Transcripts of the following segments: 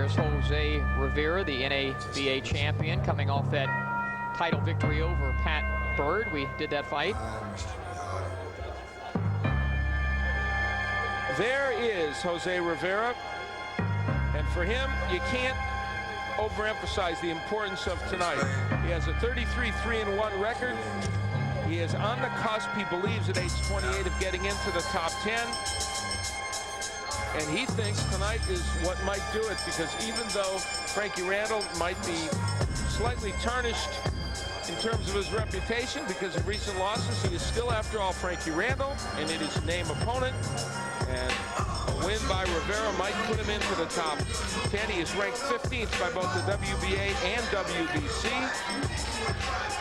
is Jose Rivera, the NABA champion, coming off that title victory over Pat Bird. We did that fight. There is Jose Rivera, and for him, you can't overemphasize the importance of tonight. He has a 33-3-1 record. He is on the cusp, he believes, at age 28 of getting into the top 10. And he thinks tonight is what might do it, because even though Frankie Randall might be slightly tarnished in terms of his reputation because of recent losses, he is still, after all, Frankie Randall, and it is a name opponent. And a win by Rivera might put him into the top 10. He is ranked 15th by both the WBA and WBC.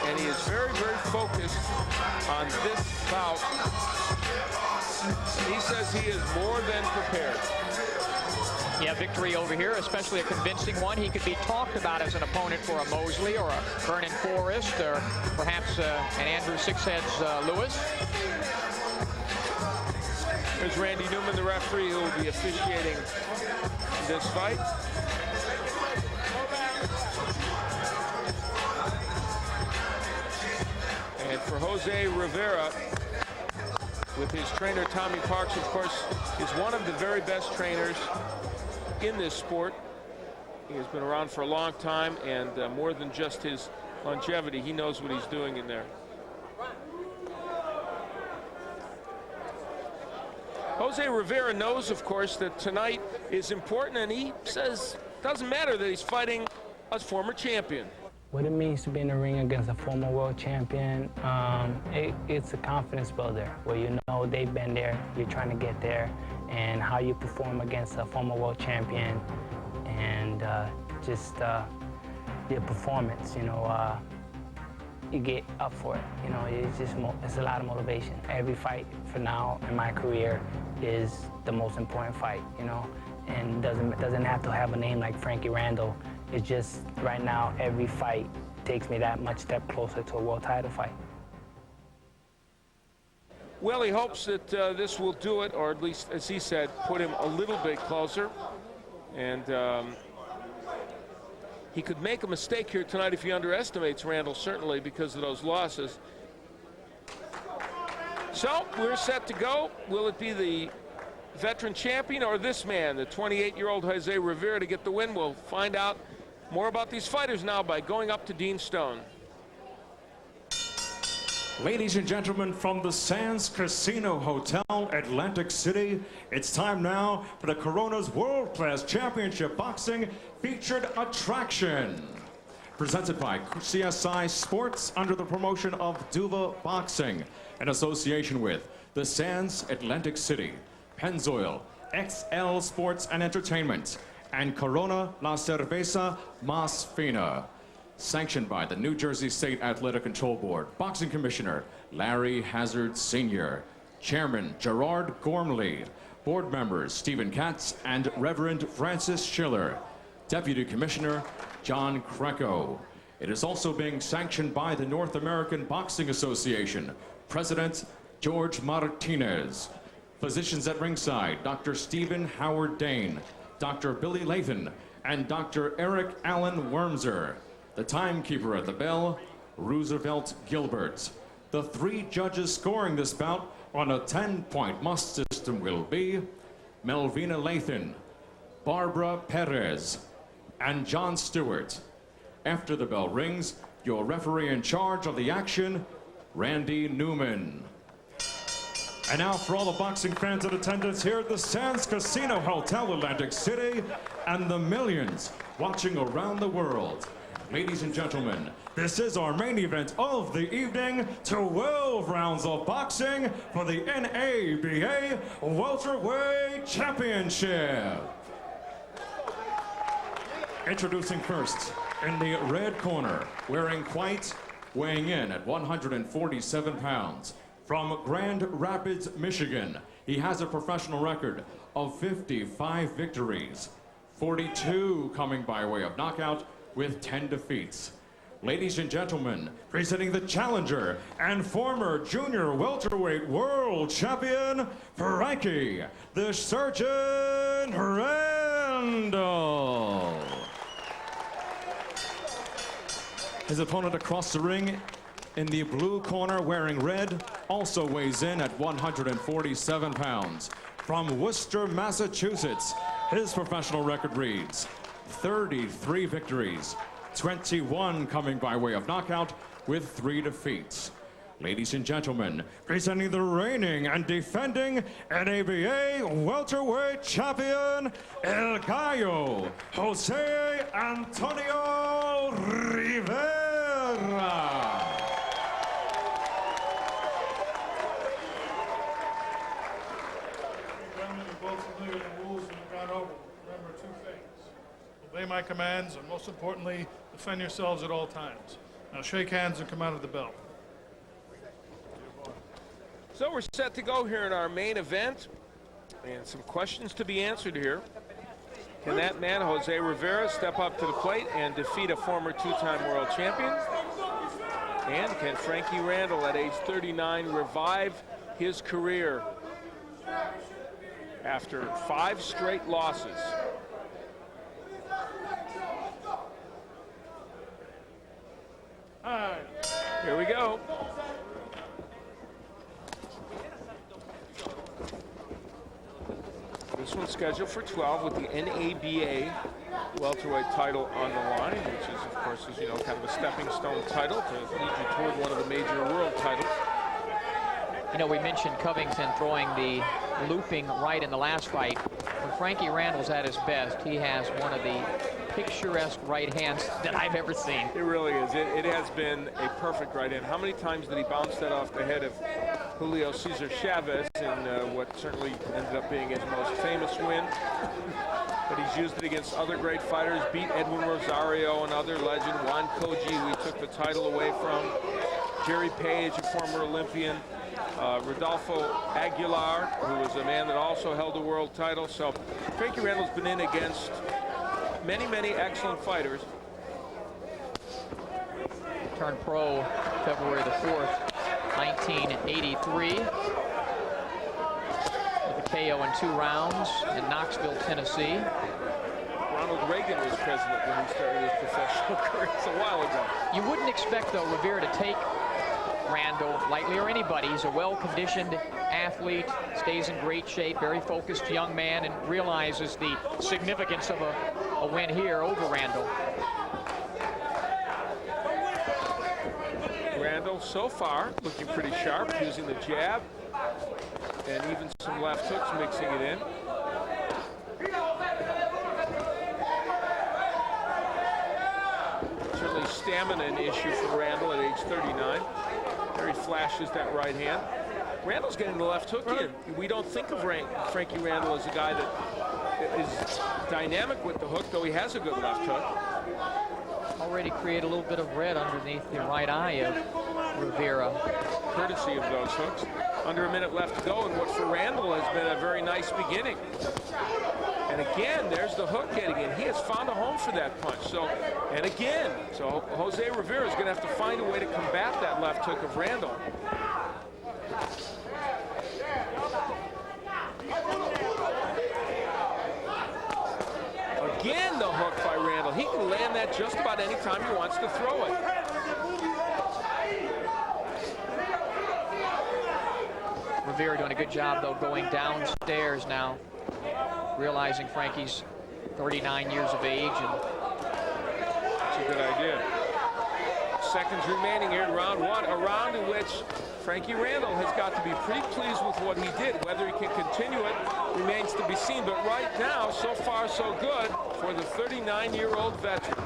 And he is very, very focused on this bout. He says he is more than prepared. Yeah, victory over here, especially a convincing one. He could be talked about as an opponent for a Mosley or a Vernon Forrest or perhaps an Andrew Sixheads Lewis. There's Randy Newman, the referee, who will be officiating this fight. And for Jose Rivera, with his trainer Tommy Parks, of course, is one of the very best trainers in this sport. He has been around for a long time, and more than just his longevity, he knows what he's doing in there. Jose Rivera knows, of course, that tonight is important, and he says it doesn't matter that he's fighting a former champion. What it means to be in the ring against a former world champion, it's a confidence builder where you know they've been there, you're trying to get there, and how you perform against a former world champion, and just your performance, you know, you get up for it. You know, it's a lot of motivation. Every fight for now in my career is the most important fight, you know, and doesn't have to have a name like Frankie Randall. It's just right now every fight takes me that much step closer to a world title fight. Well, he hopes that this will do it, or at least, as he said, put him a little bit closer. And he could make a mistake here tonight if he underestimates Randall, certainly because of those losses. So we're set to go. Will it be the veteran champion or this man, the 28-year-old Jose Rivera, to get the win? We'll find out more about these fighters now by going up to Dean Stone. Ladies and gentlemen, from the Sands Casino Hotel, Atlantic City, it's time now for the Corona's World Class Championship Boxing featured attraction. Presented by CSI Sports under the promotion of Duva Boxing, in association with the Sands Atlantic City, Pennzoil, XL Sports and Entertainment, and Corona La Cerveza Más Fina. Sanctioned by the New Jersey State Athletic Control Board. Boxing Commissioner Larry Hazard Sr. Chairman Gerard Gormley. Board members Stephen Katz and Reverend Francis Schiller. Deputy Commissioner John Kreco. It is also being sanctioned by the North American Boxing Association. President George Martinez. Physicians at ringside, Dr. Stephen Howard Dane, Dr. Billy Lathan, and Dr. Eric Allen Wormser. The timekeeper at the bell, Roosevelt Gilbert. The three judges scoring this bout on a 10-point must system will be Melvina Lathan, Barbara Perez, and John Stewart. After the bell rings, your referee in charge of the action, Randy Newman. And now for all the boxing fans in attendance here at the Sands Casino Hotel, Atlantic City, and the millions watching around the world. Ladies and gentlemen, this is our main event of the evening, 12 rounds of boxing for the NABA Welterweight Championship. Introducing first, in the red corner, wearing white, weighing in at 147 pounds. From Grand Rapids, Michigan, he has a professional record of 55 victories, 42 coming by way of knockout, with 10 defeats. Ladies and gentlemen, presenting the challenger and former junior welterweight world champion, Frankie, the Surgeon Randall. His opponent across the ring in the blue corner wearing red also weighs in at 147 pounds. From Worcester, Massachusetts, his professional record reads 33 victories, 21 coming by way of knockout with 3 defeats. Ladies and gentlemen, presenting the reigning and defending NABA welterweight champion, El Gallo, Jose Antonio Rivera. Gentlemen, you're both familiar with the rules and have gone over them. Remember 2 things. Obey my commands, and most importantly, defend yourselves at all times. Now shake hands and come out of the belt. So we're set to go here in our main event, and some questions to be answered here. Can that man, Jose Rivera, step up to the plate and defeat a former 2-time world champion? And can Frankie Randall, at age 39, revive his career after 5 straight losses? All right. Here we go. This one's scheduled for 12 with the NABA welterweight title on the line, which is, of course, as you know, kind of a stepping stone title to lead you toward one of the major world titles. You know, we mentioned Covington throwing the looping right in the last fight. When Frankie Randall's at his best, he has one of the picturesque right hands that I've ever seen. It really is. It has been a perfect right hand. How many times did he bounce that off the head of Julio Cesar Chavez in what certainly ended up being his most famous win? But he's used it against other great fighters, beat Edwin Rosario, another legend, Juan Koji, who he took the title away from, Jerry Page, a former Olympian, Rodolfo Aguilar, who was a man that also held a world title. So Frankie Randall's been in against many, many excellent fighters. Turned pro February the 4th, 1983. With a KO in 2 rounds in Knoxville, Tennessee. Ronald Reagan was president when he started his professional career. It's a while ago. You wouldn't expect, though, Rivera to take Randall lightly, or anybody. He's a well-conditioned athlete, stays in great shape, very focused young man, and realizes the significance of a win here over Randall. Randall, so far, looking pretty sharp, using the jab, and even some left hooks, mixing it in. Certainly stamina an issue for Randall at age 39. There he flashes that right hand. Randall's getting the left hook in. We don't think of Frankie Randall as a guy that is dynamic with the hook, though he has a good left hook. Already create a little bit of red underneath the right eye of Rivera. Courtesy of those hooks. Under a minute left to go, and what for Randall has been a very nice beginning. And again, there's the hook getting in. He has found a home for that punch. So Jose Rivera is going to have to find a way to combat that left hook of Randall. Again, the hook by Randall. He can land that just about any time he wants to throw it. Rivera doing a good job, though, going downstairs now, realizing Frankie's 39 years of age. And that's a good idea. Seconds remaining here in round 1, a round in which Frankie Randall has got to be pretty pleased with what he did. Whether he can continue it remains to be seen, but right now, so far so good for the 39-year-old veteran.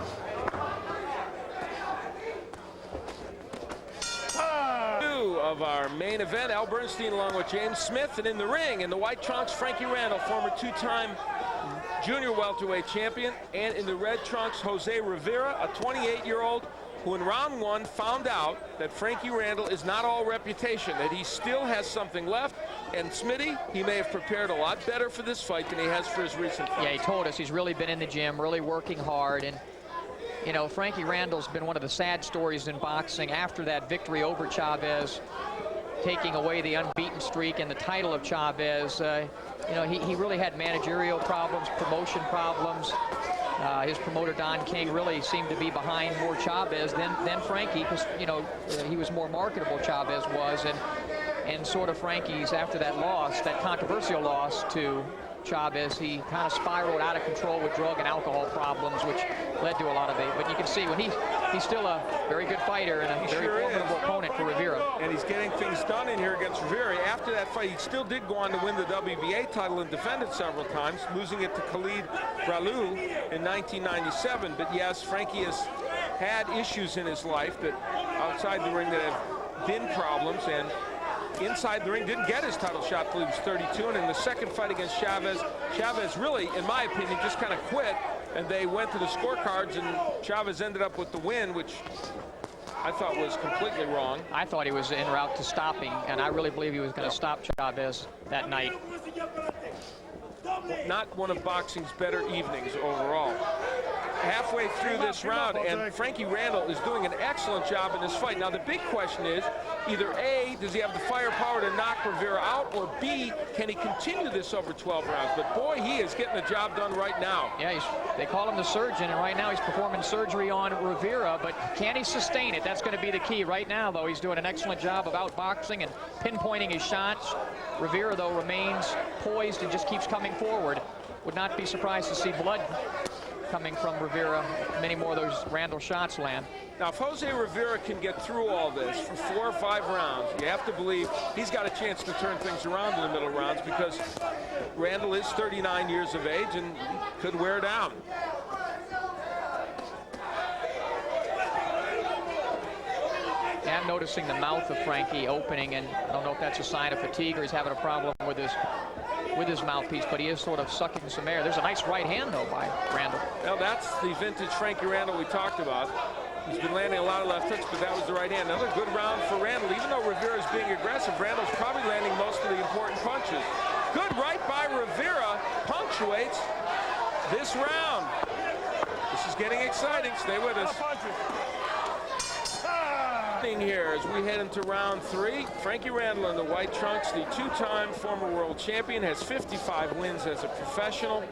Of our main event, Al Bernstein along with James Smith, and in the ring in the white trunks, Frankie Randall, former 2-time junior welterweight champion, and in the red trunks, Jose Rivera, a 28-year-old who in round 1 found out that Frankie Randall is not all reputation, that he still has something left. And Smitty, he may have prepared a lot better for this fight than he has for his recent fight. Yeah, he told us he's really been in the gym, really working hard. And you know, Frankie Randall's been one of the sad stories in boxing after that victory over Chavez, taking away the unbeaten streak and the title of Chavez. You know, he really had managerial problems, promotion problems. His promoter, Don King, really seemed to be behind more Chavez than Frankie, because, you know, he was more marketable, Chavez was, and sort of Frankie's, after that loss, that controversial loss to Chavez, he kind of spiraled out of control with drug and alcohol problems, which led to a lot of it. But you can see when he's still a very good fighter and a very formidable opponent for Rivera. And he's getting things done in here against Rivera. After that fight, he still did go on to win the WBA title and defend it several times, losing it to Khalid Bralou in 1997. But yes, Frankie has had issues in his life that outside the ring that have been problems, and inside the ring didn't get his title shot till he was 32. And in the second fight against Chavez really, in my opinion, just kind of quit, and they went to the scorecards, and Chavez ended up with the win, which I thought was completely wrong. I thought he was en route to stopping, and I really believe he was going to stop Chavez that night. Not one of boxing's better evenings overall. Halfway through this round, and Frankie Randall is doing an excellent job in this fight. Now, the big question is, either A, does he have the firepower to knock Rivera out, or B, can he continue this over 12 rounds? But boy, he is getting the job done right now. Yeah, they call him the surgeon, and right now he's performing surgery on Rivera, but can he sustain it? That's going to be the key. Right now, though, he's doing an excellent job of outboxing and pinpointing his shots. Rivera, though, remains poised and just keeps coming forward. Would not be surprised to see blood coming from Rivera. Many more of those Randall shots land. Now, if Jose Rivera can get through all this for 4 or 5 rounds, you have to believe he's got a chance to turn things around in the middle rounds, because Randall is 39 years of age and could wear down. Yeah, I'm noticing the mouth of Frankie opening, and I don't know if that's a sign of fatigue or he's having a problem with his mouthpiece, but he is sort of sucking some air. There's a nice right hand, though, by Randall. Well, that's the vintage Frankie Randall we talked about. He's been landing a lot of left hooks, but that was the right hand. Another good round for Randall. Even though Rivera's being aggressive, Randall's probably landing most of the important punches. Good right by Rivera punctuates this round. This is getting exciting. Stay with us. Here as we head into round 3. Frankie Randall in the white trunks, the 2-time former world champion, has 55 wins as a professional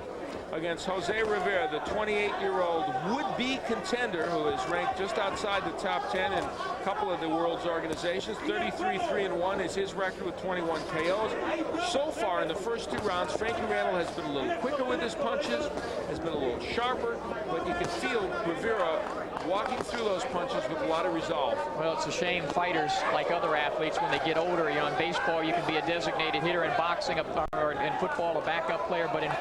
against Jose Rivera, the 28-year-old would-be contender who is ranked just outside the top 10 in a couple of the world's organizations. 33-3-1 is his record with 21 KOs. So far in the first 2 rounds, Frankie Randall has been a little quicker with his punches, has been a little sharper, but you can feel Rivera walking through those punches with a lot of resolve. Well, it's a shame fighters, like other athletes, when they get older, you know, in baseball you can be a designated hitter, in boxing or in football a backup player, but in,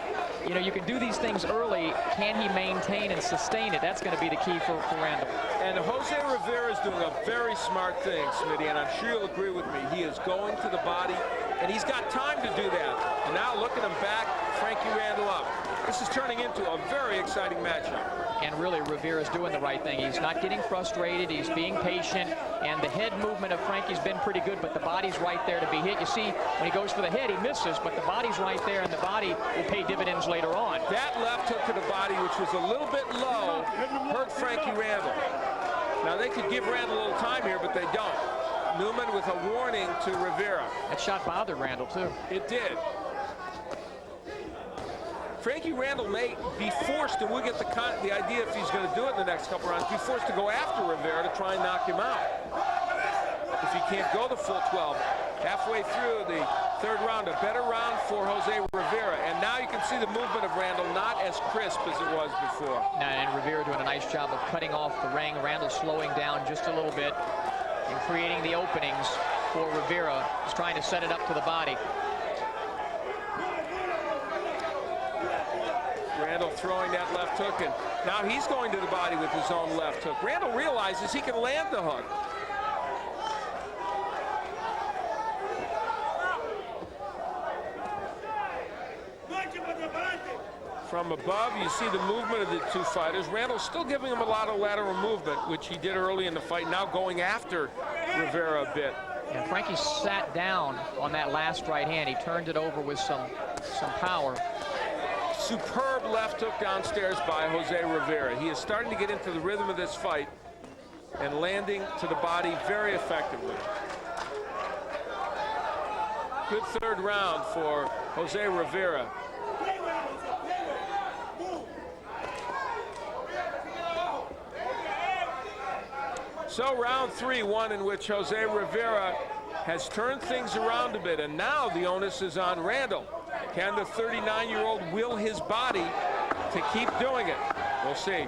you know, you can do these things early. Can he maintain and sustain it? That's going to be the key for Randall. And Jose Rivera is doing a very smart thing, Smitty, and I'm sure you'll agree with me. He is going to the body, and he's got time to do that. And now look at him back, Frankie Randall up. This is turning into a very exciting matchup. And really, Rivera's doing the right thing. He's not getting frustrated. He's being patient. And the head movement of Frankie's been pretty good, but the body's right there to be hit. You see, when he goes for the head, he misses, but the body's right there, and the body will pay dividends later on. That left hook to the body, which was a little bit low, hurt Frankie Randall. Now, they could give Randall a little time here, but they don't. Newman with a warning to Rivera. That shot bothered Randall, too. It did. Frankie Randall may be forced, and we'll get the idea if he's going to do it in the next couple rounds, be forced to go after Rivera to try and knock him out. If he can't go the full 12. Halfway through the 3rd round, a better round for Jose Rivera. And now you can see the movement of Randall not as crisp as it was before. And Rivera doing a nice job of cutting off the ring. Randall slowing down just a little bit and creating the openings for Rivera. He's trying to set it up to the body. Randall throwing that left hook, and now he's going to the body with his own left hook. Randall realizes he can land the hook. From above, you see the movement of the 2 fighters. Randall's still giving him a lot of lateral movement, which he did early in the fight, now going after Rivera a bit. And Frankie sat down on that last right hand. He turned it over with some power. Superb left hook downstairs by Jose Rivera. He is starting to get into the rhythm of this fight and landing to the body very effectively. Good 3rd round for Jose Rivera. So round 3, one in which Jose Rivera has turned things around a bit, and now the onus is on Randall. Can the 39-year-old will his body to keep doing it? We'll see.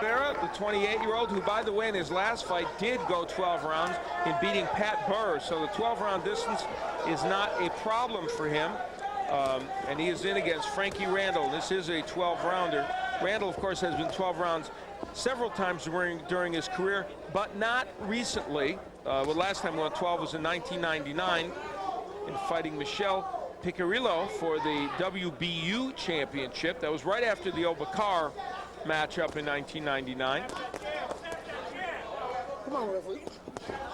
Rivera, the 28-year-old, who, by the way, in his last fight did go 12 rounds in beating Pat Burr, so the 12-round distance is not a problem for him. And he is in against Frankie Randall. This is a 12-rounder. Randall, of course, has been 12 rounds several times during his career, but not recently. The last time he went 12 was in 1999 in fighting Michel Picarillo for the WBU championship. That was right after the Obakar matchup in 1999. Come on, referee.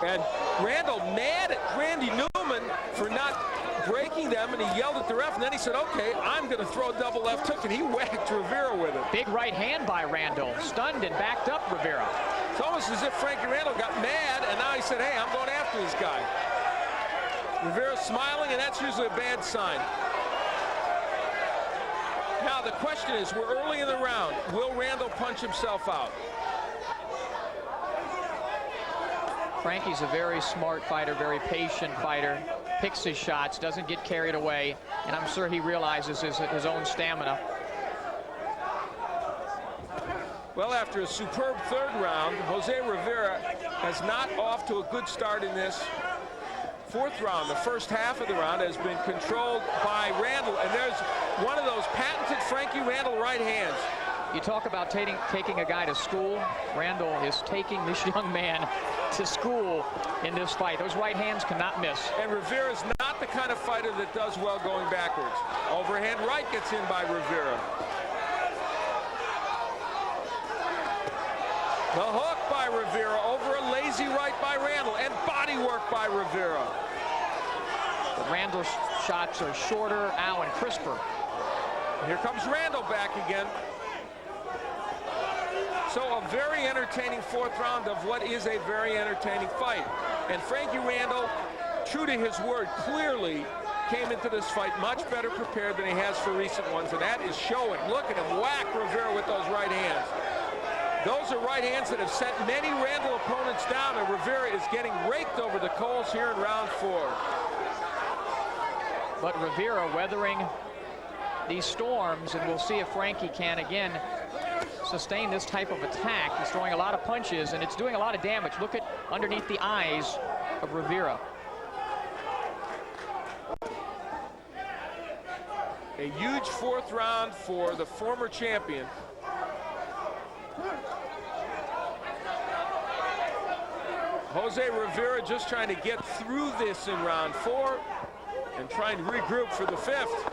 And Randall mad at Randy Newman for not breaking them, and he yelled at the ref, and then he said, okay, I'm going to throw a double left hook, and he whacked Rivera with it. Big right hand by Randall, stunned and backed up Rivera. It's almost as if Frankie Randall got mad, and now he said, hey, I'm going after this guy. Rivera's smiling, and that's usually a bad sign. Now the question is, we're early in the round. Will Randall punch himself out? Frankie's a very smart fighter, very patient fighter, picks his shots, doesn't get carried away, and I'm sure he realizes his own stamina. Well, after a superb third round, Jose Rivera has not off to a good start in this fourth round. The first half of the round has been controlled by Randall, and there's one of those patented Frankie Randall right hands. You talk about taking a guy to school. Randall is taking this young man to school in this fight. Those right hands cannot miss. And Rivera's not the kind of fighter that does well going backwards. Overhand right gets in by Rivera. The hook by Rivera over a lazy right by Randall, and body work by Rivera. But Randall's shots are shorter, and crisper. Here comes Randall back again. So a very entertaining fourth round of what is a very entertaining fight. And Frankie Randall, true to his word, clearly came into this fight much better prepared than he has for recent ones, and that is showing. Look at him whack Rivera with those right hands. Those are right hands that have sent many Randall opponents down, and Rivera is getting raked over the coals here in round 4. But Rivera weathering these storms, and we'll see if Frankie can again sustain this type of attack. He's throwing a lot of punches, and it's doing a lot of damage. Look at underneath the eyes of Rivera. A huge fourth round for the former champion. Jose Rivera just trying to get through this in round 4 and trying to regroup for the 5th,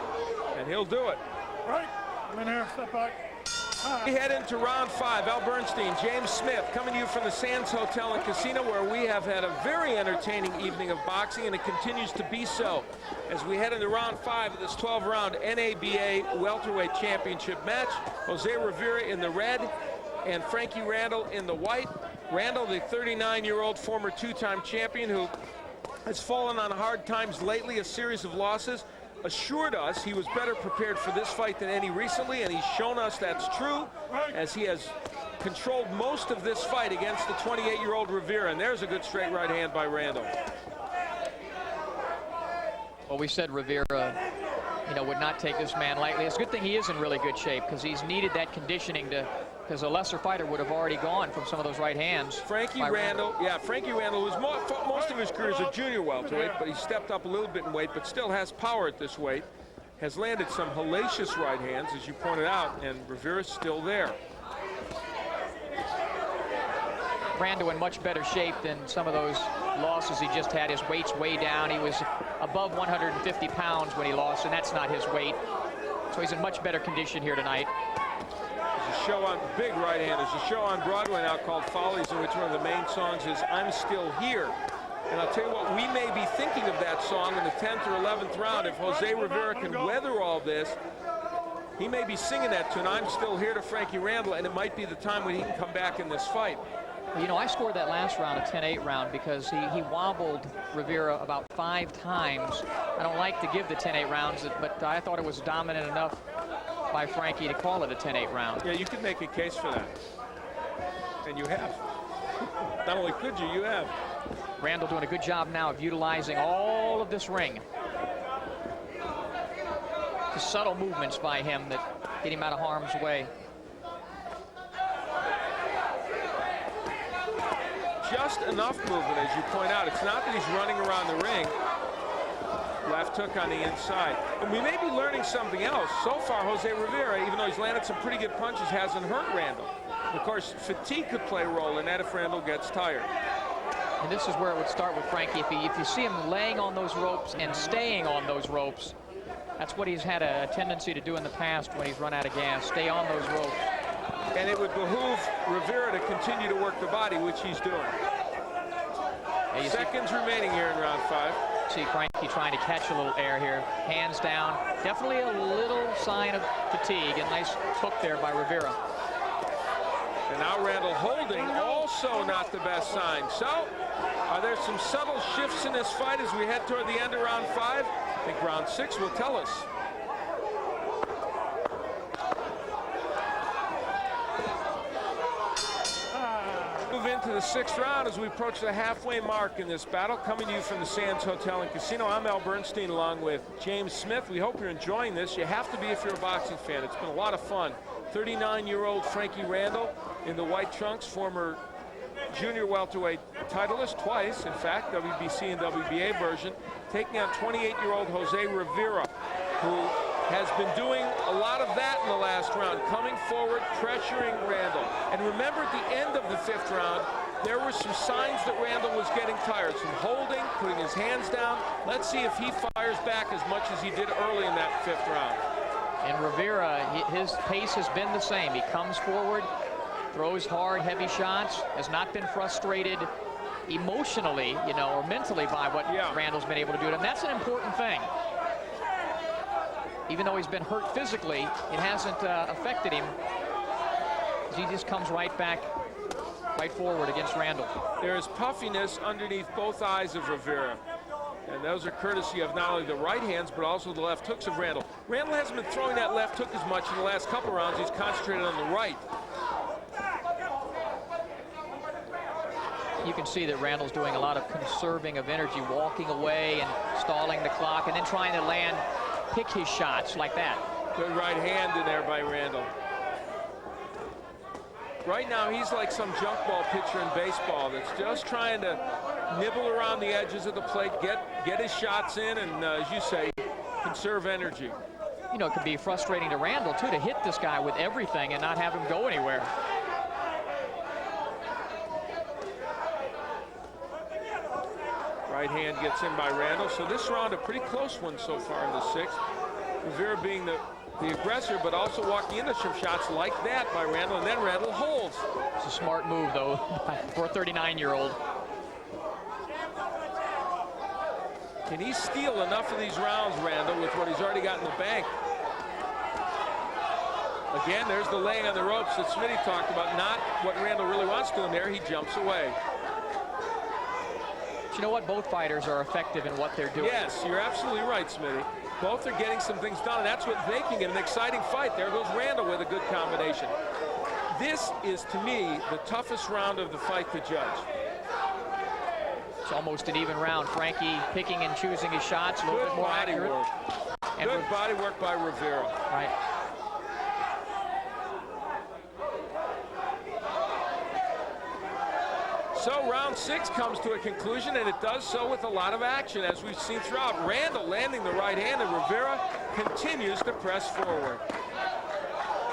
and he'll do it. Right, I'm in here, step back. We head into round 5. Al Bernstein, James Smith, coming to you from the Sands Hotel and Casino, where we have had a very entertaining evening of boxing, and it continues to be so as we head into round 5 of this 12-round NABA welterweight championship match. Jose Rivera in the red and Frankie Randall in the white. Randall, the 39-year-old former two-time champion who has fallen on hard times lately, a series of losses, assured us he was better prepared for this fight than any recently, and he's shown us that's true, as he has controlled most of this fight against the 28-year-old Rivera. And there's a good straight right hand by Randall. Well, we said Rivera, would not take this man lightly. It's a good thing he is in really good shape, because he's needed that conditioning because a lesser fighter would have already gone from some of those right hands. Frankie Randall was most of his career as a junior welterweight, but he stepped up a little bit in weight, but still has power at this weight. Has landed some hellacious right hands, as you pointed out, and Rivera's still there. Randall in much better shape than some of those losses he just had. His weight's way down. He was above 150 pounds when he lost, and that's not his weight. So he's in much better condition here tonight. There's a show on, big right hand, there's a show on Broadway now called Follies, in which one of the main songs is I'm Still Here. And I'll tell you what, we may be thinking of that song in the 10th or 11th round. If Jose Rivera can weather all this, he may be singing that tune, I'm Still Here, to Frankie Randall, and it might be the time when he can come back in this fight. I scored that last round, a 10-8 round, because he wobbled Rivera about 5 times. I don't like to give the 10-8 rounds, but I thought it was dominant enough by Frankie to call it a 10-8 round. Yeah, you could make a case for that. And you have. Not only could you, you have. Randall doing a good job now of utilizing all of this ring. The subtle movements by him that get him out of harm's way. Just enough movement, as you point out. It's not that he's running around the ring. Left hook on the inside. And we may be learning something else. So far, Jose Rivera, even though he's landed some pretty good punches, hasn't hurt Randall. Of course, fatigue could play a role in that if Randall gets tired. And this is where it would start with Frankie. If you see him laying on those ropes and staying on those ropes, that's what he's had a tendency to do in the past when he's run out of gas. Stay on those ropes. And it would behoove Rivera to continue to work the body, which he's doing. Seconds remaining here in round 5. See Frankie trying to catch a little air here. Hands down. Definitely a little sign of fatigue. A nice hook there by Rivera. And now Randall holding, also not the best sign. So, are there some subtle shifts in this fight as we head toward the end of round 5? I think round 6 will tell us. Move into the 6th round as we approach the halfway mark in this battle. Coming to you from the Sands Hotel and Casino, I'm Al Bernstein along with James Smith. We hope you're enjoying this. You have to be if you're a boxing fan. It's been a lot of fun. 39-year-old Frankie Randall in the white trunks, former junior welterweight titleist twice, in fact, WBC and WBA version, taking on 28-year-old Jose Rivera, who has been doing a lot of that in the last round, coming forward, pressuring Randall. And remember, at the end of the 5th round, there were some signs that Randall was getting tired, some holding, putting his hands down. Let's see if he fires back as much as he did early in that 5th round. And Rivera, his pace has been the same. He comes forward, throws hard, heavy shots, has not been frustrated emotionally, you know, or mentally by what Randall's been able to do. And that's an important thing. Even though he's been hurt physically, it hasn't affected him. He just comes right back, right forward against Randall. There is puffiness underneath both eyes of Rivera. And those are courtesy of not only the right hands, but also the left hooks of Randall. Randall hasn't been throwing that left hook as much in the last couple rounds. He's concentrated on the right. You can see that Randall's doing a lot of conserving of energy, walking away and stalling the clock, and then trying to land, pick his shots like that. Good right hand in there by Randall. Right now, he's like some junk ball pitcher in baseball that's just trying to nibble around the edges of the plate, get his shots in, and as you say, conserve energy. You know, it could be frustrating to Randall, too, to hit this guy with everything and not have him go anywhere. Right hand gets in by Randall. So this round, a pretty close one so far in the 6th. Rivera being the aggressor, but also walking into some shots like that by Randall, and then Randall holds. It's a smart move, though, for a 39-year-old. Can he steal enough of these rounds, Randall, with what he's already got in the bank? Again, there's the laying on the ropes that Smitty talked about, not what Randall really wants to do in there. He jumps away. But you know what? Both fighters are effective in what they're doing. Yes, you're absolutely right, Smitty. Both are getting some things done, and that's what's making it an exciting fight. There goes Randall with a good combination. This is, to me, the toughest round of the fight to judge. It's almost an even round. Frankie picking and choosing his shots, a little bit more accurate. Work. And good body work by Rivera. Right. So round 6 comes to a conclusion, and it does so with a lot of action, as we've seen throughout. Randall landing the right hand, and Rivera continues to press forward.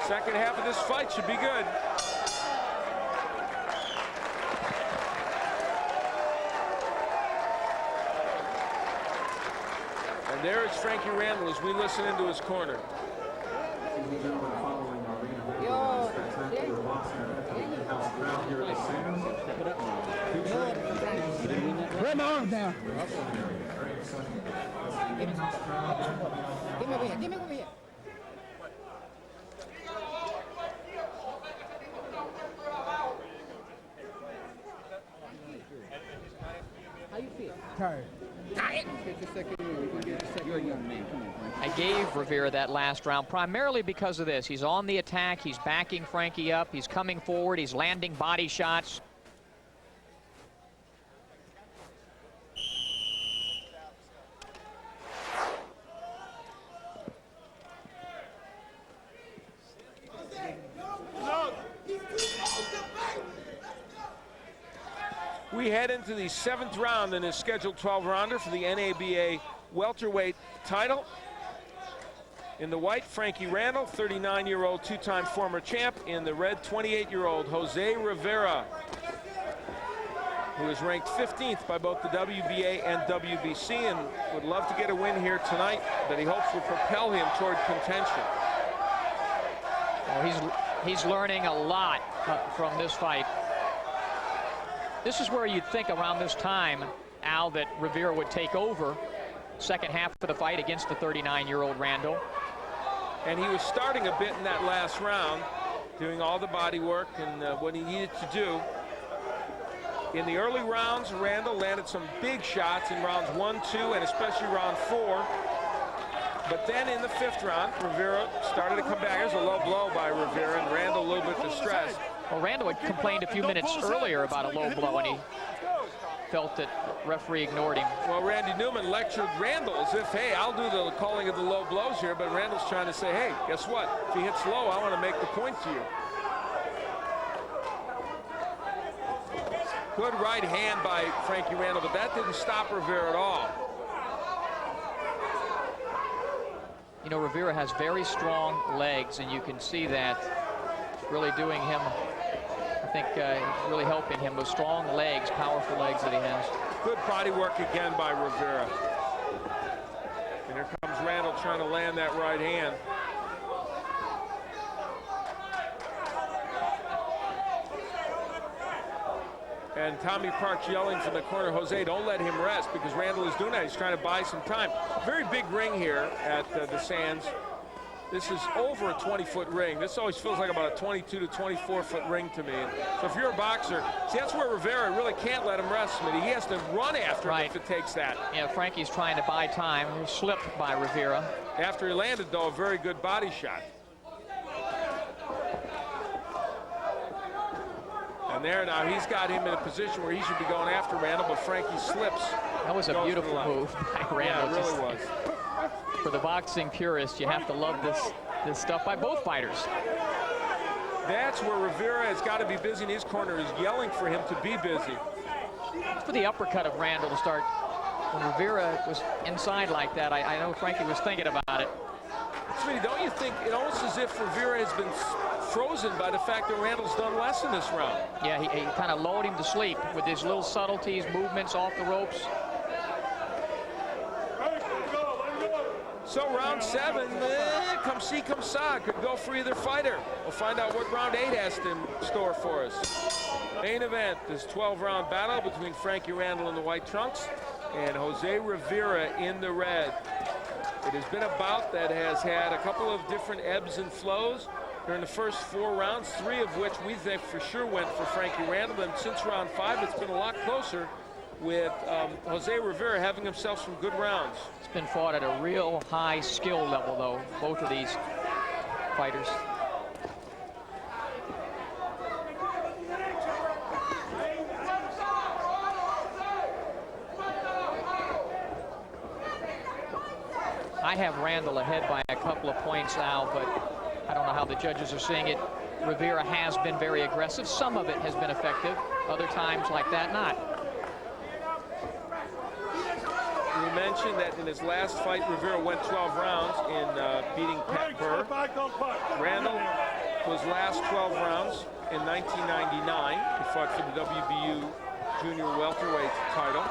Second half of this fight should be good. And there is Frankie Randall as we listen into his corner. Put my arms down. Give me over here. Give me over here. How you feel? Tired. Get your second one. You can get your second one. I gave Rivera that last round primarily because of this. He's on the attack. He's backing Frankie up. He's coming forward. He's landing body shots. We head into the 7th round in his scheduled 12-rounder for the NABA welterweight title. In the white, Frankie Randall, 39-year-old two-time former champ. In the red, 28-year-old Jose Rivera, who is ranked 15th by both the WBA and WBC and would love to get a win here tonight that he hopes will propel him toward contention. Well, he's learning a lot from this fight. This is where you'd think around this time, Al, that Rivera would take over second half of the fight against the 39-year-old Randall. And he was starting a bit in that last round, doing all the body work and what he needed to do. In the early rounds, Randall landed some big shots in rounds 1, 2, and especially round 4. But then in the 5th round, Rivera started to come back. There's a low blow by Rivera, and Randall a little bit distressed. Well, Randall had complained a few minutes earlier about a low blow, and he felt that referee ignored him. Well, Randy Newman lectured Randall as if, hey, I'll do the calling of the low blows here, but Randall's trying to say, hey, guess what? If he hits low, I want to make the point to you. Good right hand by Frankie Randall, but that didn't stop Rivera at all. You know, Rivera has very strong legs, and you can see that really doing him, I think, really helping him. Those strong legs, powerful legs that he has. Good body work again by Rivera. And here comes Randall trying to land that right hand. And Tommy Park's yelling from the corner, Jose, don't let him rest, because Randall is doing that. He's trying to buy some time. Very big ring here at the Sands. This is over a 20-foot ring. This always feels like about a 22 to 24-foot ring to me. So if you're a boxer, see, that's where Rivera really can't let him rest, Smitty. He has to run after him if it takes that. Yeah, Frankie's trying to buy time. He slipped by Rivera. After he landed, though, a very good body shot. And there now, he's got him in a position where he should be going after Randall, but Frankie slips. That was a beautiful move by Randall. Yeah, it really was. For the boxing purist, you have to love this stuff by both fighters. That's where Rivera has got to be busy in his corner, is yelling for him to be busy. For the uppercut of Randall to start, when Rivera was inside like that, I know Frankie was thinking about it. Smitty, don't you think it almost as if Rivera has been frozen by the fact that Randall's done less in this round? Yeah, he kind of lulled him to sleep with his little subtleties, movements off the ropes. So round 7, come see, come saw, could go for either fighter. We'll find out what round 8 has in store for us. Main event, this 12-round battle between Frankie Randall in the white trunks and Jose Rivera in the red. It has been a bout that has had a couple of different ebbs and flows during the first 4 rounds, 3 of which we think for sure went for Frankie Randall. And since round 5, it's been a lot closer, with Jose Rivera having himself some good rounds. It's been fought at a real high skill level, though, both of these fighters. I have Randall ahead by a couple of points now, but I don't know how the judges are seeing it. Rivera has been very aggressive. Some of it has been effective. Other times like that, not. We mentioned that in his last fight, Rivera went 12 rounds in beating Pat Burr. Randall was last 12 rounds in 1999. He fought for the WBU junior welterweight title.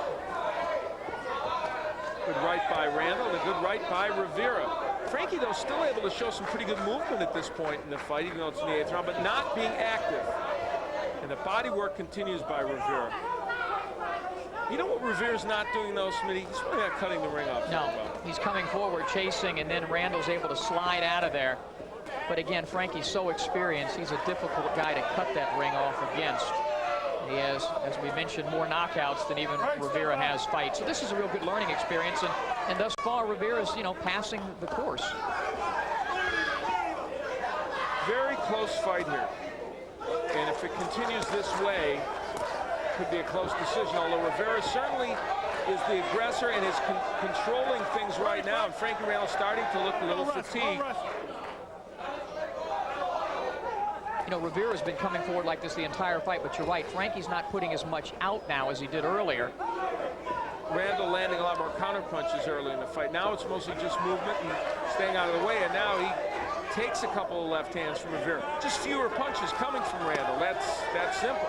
Good right by Randall, and a good right by Rivera. Frankie, though, still able to show some pretty good movement at this point in the fight, even though it's in the 8th round, but not being active. And the body work continues by Rivera. You know what Rivera's not doing, though, Smitty? He's really not cutting the ring off. No, he's coming forward, chasing, and then Randall's able to slide out of there. But again, Frankie's so experienced, he's a difficult guy to cut that ring off against. He has, as we mentioned, more knockouts than even Rivera has fights. So this is a real good learning experience, and thus far Rivera's, passing the course. Very close fight here. And if it continues this way, could be a close decision, although Rivera certainly is the aggressor and is controlling things right now. And Frankie Randall starting to look a little fatigued. Rivera's been coming forward like this the entire fight, but you're right, Frankie's not putting as much out now as he did earlier. Randall landing a lot more counter punches early in the fight. Now it's mostly just movement and staying out of the way, and now he takes a couple of left hands from Rivera. Just fewer punches coming from Randall. That's simple.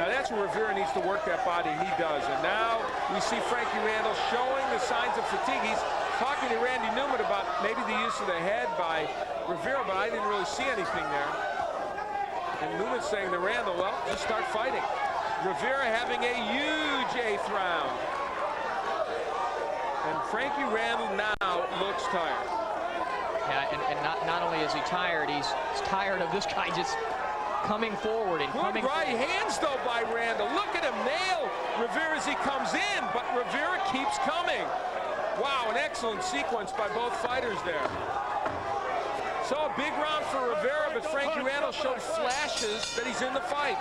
Now that's where Rivera needs to work that body, and he does. And now we see Frankie Randall showing the signs of fatigue. He's talking to Randy Newman about maybe the use of the head by Rivera, but I didn't really see anything there. And Newman's saying to Randall, well, just start fighting. Rivera having a huge 8th round. And Frankie Randall now looks tired. Yeah, and not only is he tired, he's tired of this guy just coming forward and coming. Good right hands, though, by Randall. Look at him nail Rivera as he comes in, but Rivera keeps coming. Wow, an excellent sequence by both fighters there. So a big round for Rivera, but Frankie Randall showed flashes that he's in the fight.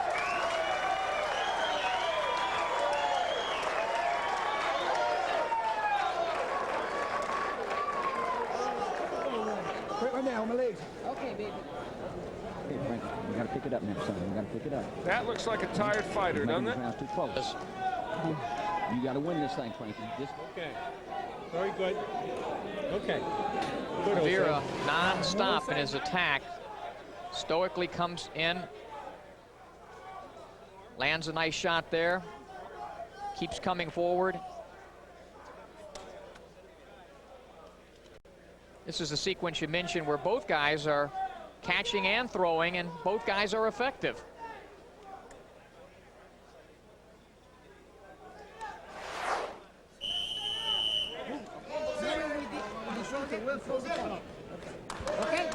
Right now, on my legs. Okay, baby. Okay, Frankie, we gotta pick it up now, son. We gotta pick it up. That looks like a tired fighter, doesn't it? Too close. You gotta win this thing, Frankie. Okay. Very good. Okay. Good, Rivera non-stop in his attack. Stoically comes in. Lands a nice shot there. Keeps coming forward. This is the sequence you mentioned where both guys are catching and throwing, and both guys are effective. Okay?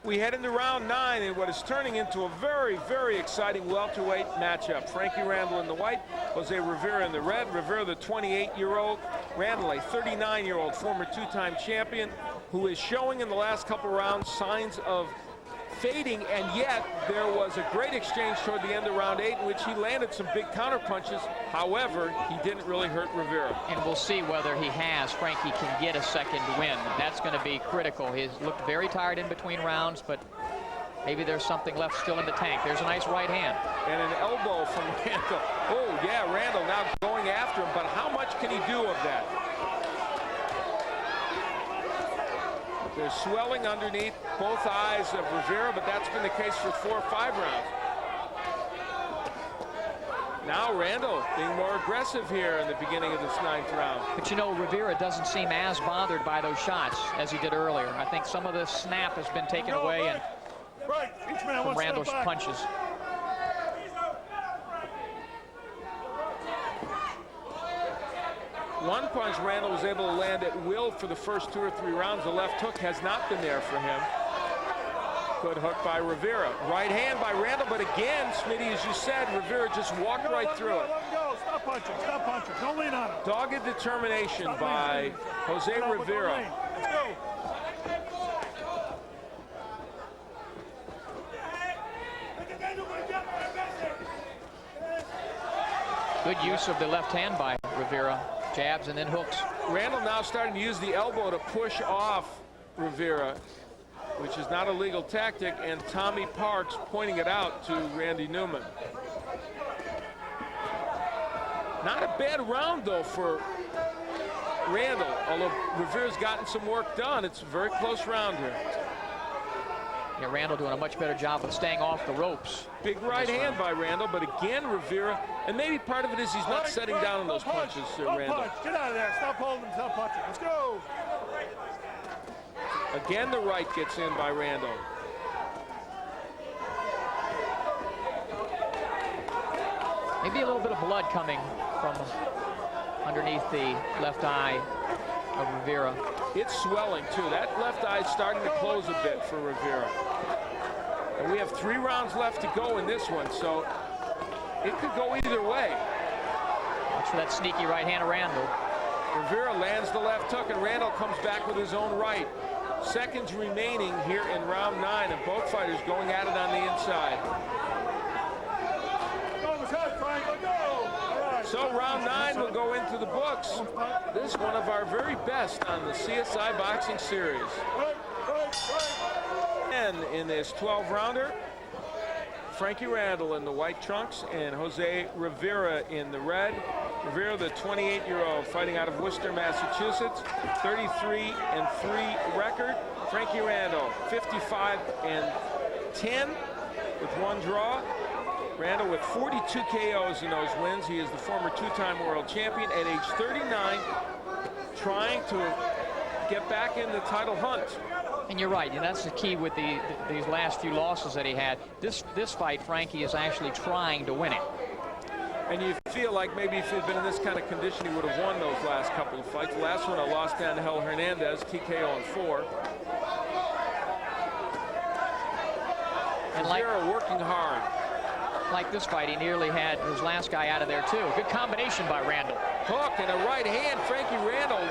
We head into round 9 in what is turning into a very, very exciting welterweight matchup. Frankie Randall in the white, Jose Rivera in the red. Rivera, the 28-year-old, Randall, a 39-year-old former 2-time champion who is showing in the last couple rounds signs of fading, and yet there was a great exchange toward the end of round 8 in which he landed some big counter punches. However, he didn't really hurt Rivera. And we'll see whether Frankie can get a second win. That's going to be critical. He's looked very tired in between rounds, but maybe there's something left still in the tank. There's a nice right hand. And an elbow from Randall. Oh, yeah, Randall now going after him, but how much can he do of that? There's swelling underneath both eyes of Rivera, but that's been the case for 4 or 5 rounds. Now Randall being more aggressive here in the beginning of this 9th round. But Rivera doesn't seem as bothered by those shots as he did earlier. I think some of the snap has been taken away and from Randall's punches. One punch Randall was able to land at will for the first 2 or 3 rounds. The left hook has not been there for him. Good hook by Rivera. Right hand by Randall, but again, Smitty, as you said, Rivera just walked right through it. Let him go. Stop punching. Stop punching. Don't lean on him. Dogged determination by Jose Rivera. Let's go. Good use of the left hand by Rivera. Jabs and then hooks. Randall now starting to use the elbow to push off Rivera, which is not a legal tactic, and Tommy Parks pointing it out to Randy Newman. Not a bad round, though, for Randall, although Rivera's gotten some work done. It's a very close round here. Yeah, Randall doing a much better job of staying off the ropes. Big right hand by Randall, but again, Rivera, and maybe part of it is he's not setting down on those punches, Randall. Punch. Get out of there. Stop holding him. Stop punching. Let's go. Again, the right gets in by Randall. Maybe a little bit of blood coming from underneath the left eye of Rivera. It's swelling too. That left eye's starting to close a bit for Rivera. And we have 3 rounds left to go in this one, so it could go either way. Watch for that sneaky right hand of Randall. Rivera lands the left hook, and Randall comes back with his own right. Seconds remaining here in round 9, and both fighters going at it on the inside. So round 9 will go into the books. This is one of our very best on the CSI Boxing Series. And in this 12-rounder, Frankie Randall in the white trunks and Jose Rivera in the red. Rivera, the 28-year-old, fighting out of Worcester, Massachusetts, 33-3 record. Frankie Randall, 55-10 with 1 draw. Randall with 42 KOs in those wins. He is the former 2-time world champion at age 39, trying to get back in the title hunt. And you're right, and that's the key with these last few losses that he had. This fight, Frankie is actually trying to win it. And you feel like maybe if he'd been in this kind of condition, he would have won those last couple of fights. The last one, I lost down to Hell Hernandez, TKO in 4. And Rivera working hard. Like this fight, he nearly had his last guy out of there too. Good combination by Randall. Hook and a right hand. Frankie Randall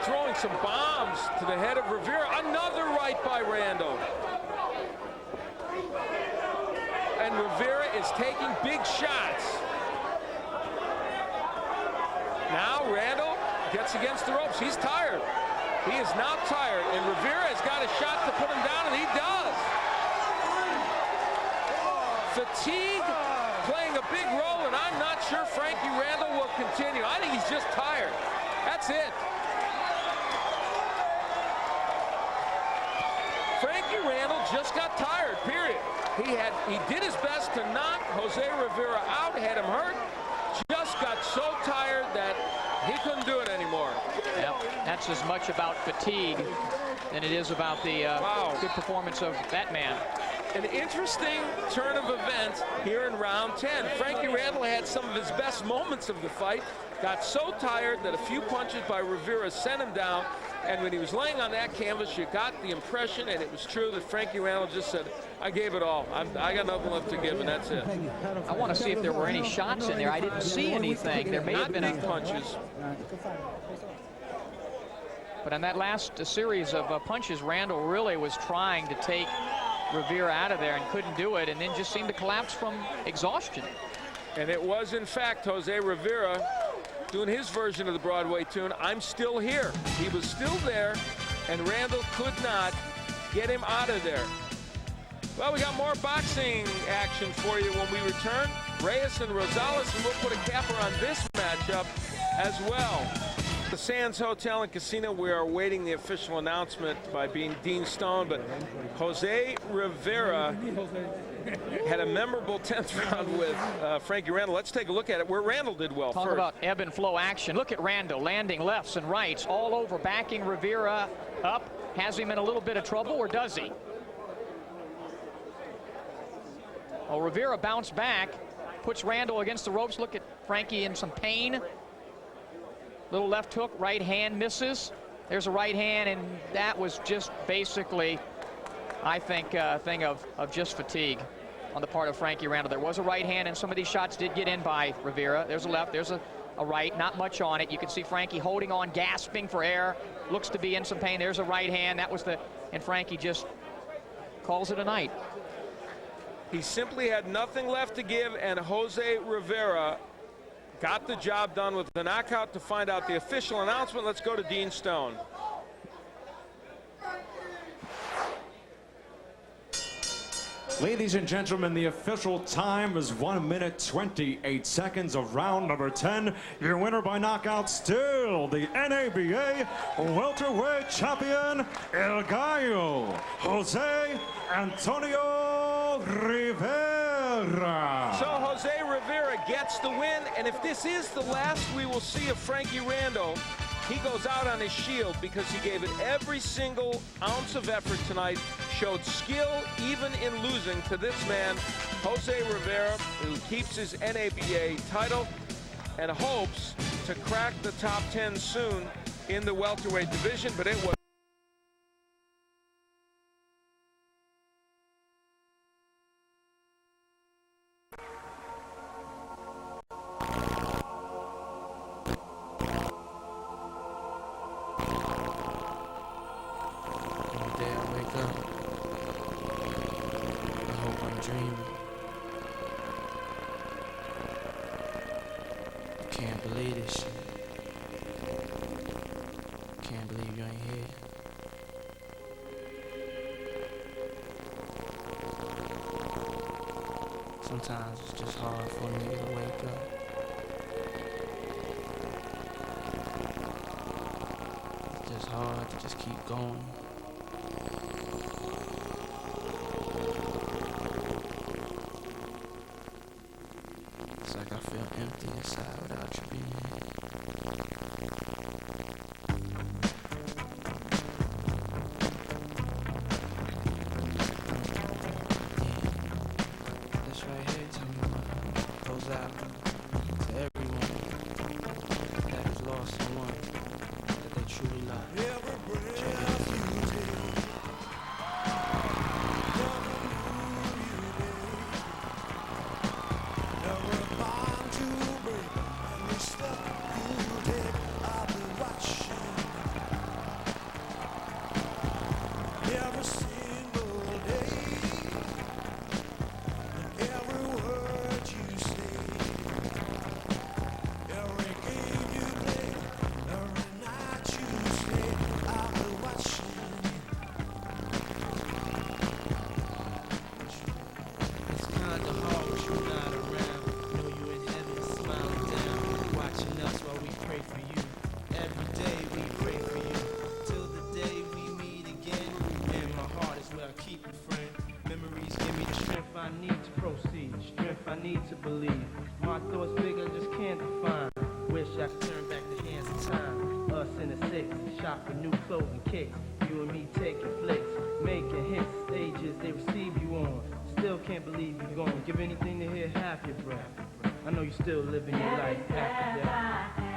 throwing some bombs to the head of Rivera. Another right by Randall. And Rivera is taking big shots. Now Randall gets against the ropes. He's tired. He is now tired, and Rivera has got a shot to put him down, and he does. Fatigue playing a big role, and I'm not sure Frankie Randall will continue. I think he's just tired. That's it. Frankie Randall just got tired, period. He did his best to knock Jose Rivera out, had him hurt, just got so tired that he couldn't do it anymore. Yep, that's as much about fatigue than it is about the good performance of that man. An interesting turn of events here in round 10. Frankie Randall had some of his best moments of the fight, got so tired that a few punches by Rivera sent him down, and when he was laying on that canvas, you got the impression, and it was true, that Frankie Randall just said, I gave it all. I got nothing left to give, and that's it. I want to see if there were any shots in there. I didn't see anything. There may have been big punches. But on that last series of punches, Randall really was trying to take Rivera out of there and couldn't do it, and then just seemed to collapse from exhaustion. And it was, in fact, Jose Rivera doing his version of the Broadway tune, I'm Still Here. He was still there, and Randall could not get him out of there. Well, we got more boxing action for you when we return. Reyes and Rosales, and we'll put a capper on this matchup as well. The Sands Hotel and Casino, we are awaiting the official announcement by Dean Stone, but Jose Rivera had a memorable 10th round with Frankie Randall. Let's take a look at it, where Randall did well. Talk first. About ebb and flow action. Look at Randall landing lefts and rights all over, backing Rivera up. Has him in a little bit of trouble, or does he? Oh, Rivera bounced back, puts Randall against the ropes. Look at Frankie in some pain. Little left hook, right hand misses. There's a right hand, and that was just basically, I think, a thing of just fatigue on the part of Frankie Randall. There was a right hand, and some of these shots did get in by Rivera. There's a left, there's a right, not much on it. You can see Frankie holding on, gasping for air, looks to be in some pain. There's a right hand. That was and Frankie just calls it a night. He simply had nothing left to give, and Jose Rivera got the job done with the knockout. To find out the official announcement, let's go to Dean Stone. Ladies and gentlemen, the official time is 1 minute 28 seconds of round number 10. Your winner by knockout, still the NABA welterweight champion, El Gallo, Jose Antonio Rivera. So Jose Rivera gets the win, and if this is the last we will see of Frankie Randall, he goes out on his shield because he gave it every single ounce of effort tonight, showed skill even in losing to this man, Jose Rivera, who keeps his NABA title and hopes to crack the top 10 soon in the welterweight division, but it was Can't believe this shit. Can't believe you ain't here. Sometimes it's just hard for a nigga to wake up. It's just hard to just keep going. It's like I feel empty inside without you being here. This right here goes out to everyone that has lost someone that they truly love. Still living your life after that.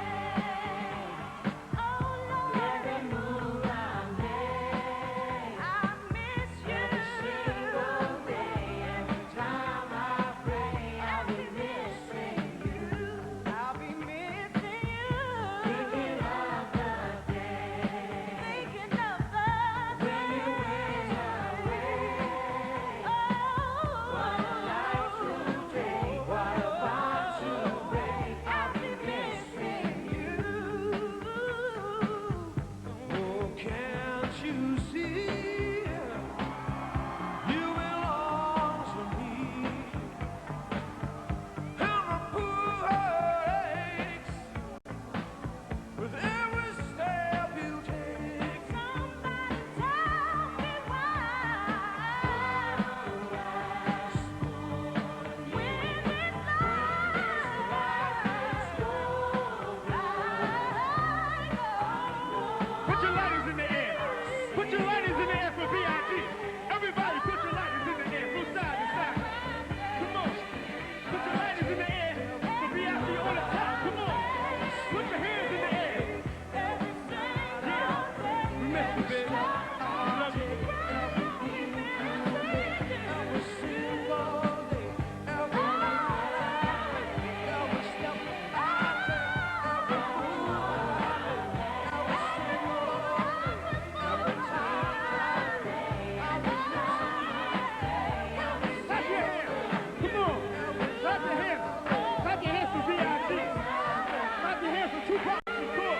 Clap your hands for Tupac Shakur.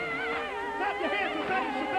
Clap your hands for Betty Shakur.